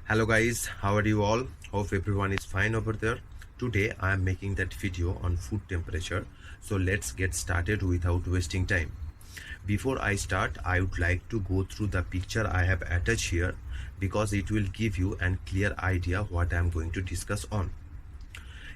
Hello guys, how are you all? Hope everyone is fine over there. Today I am making that video on food temperature. So let's get started without wasting time. Before I start, I would like to go through the picture I have attached here because it will give you a clear idea what I am going to discuss on.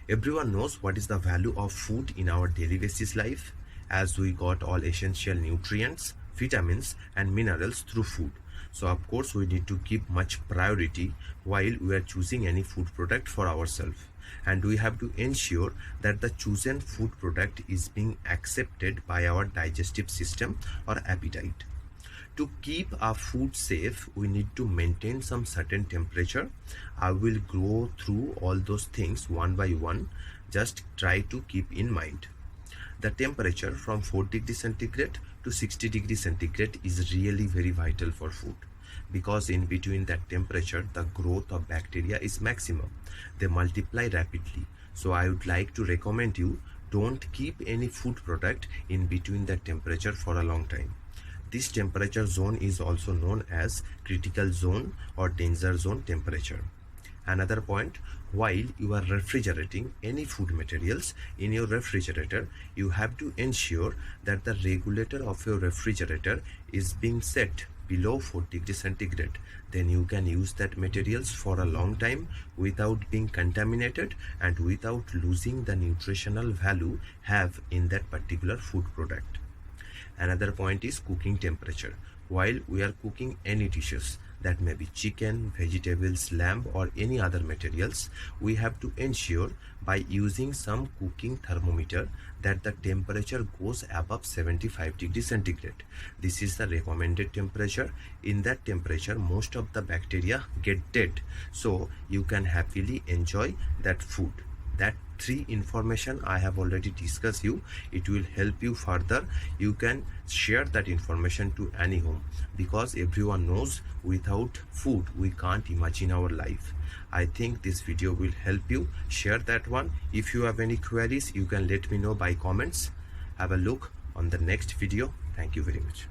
Everyone knows what is the value of food in our daily basis life, as we got all essential nutrients, vitamins and minerals through food. So of course we need to give much priority while we are choosing any food product for ourselves, and we have to ensure that the chosen food product is being accepted by our digestive system or appetite. To keep our food safe, we need to maintain some certain temperature. I will go through all those things one by one. Just try to keep in mind. The temperature from 4 degrees centigrade to 60 degrees centigrade is really very vital for food, because in between that temperature the growth of bacteria is maximum. They multiply rapidly. So I would like to recommend you, don't keep any food product in between that temperature for a long time. This temperature zone is also known as critical zone or danger zone temperature. Another point, while you are refrigerating any food materials in your refrigerator, you have to ensure that the regulator of your refrigerator is being set below 4 degrees centigrade. Then you can use that materials for a long time without being contaminated and without losing the nutritional value have in that particular food product. Another point is cooking temperature. While we are cooking any dishes, that may be chicken, vegetables, lamb or any other materials, we have to ensure by using some cooking thermometer that the temperature goes above 75 degrees centigrade. This is the recommended temperature. In that temperature, most of the bacteria get dead, so you can happily enjoy that food. That 3 information I have already discussed you. It will help you further. You can share that information to any home, because everyone knows without food we can't imagine our life. I think this video will help you. Share that one. If you have any queries, you can let me know by comments. Have a look on the next video. Thank you very much.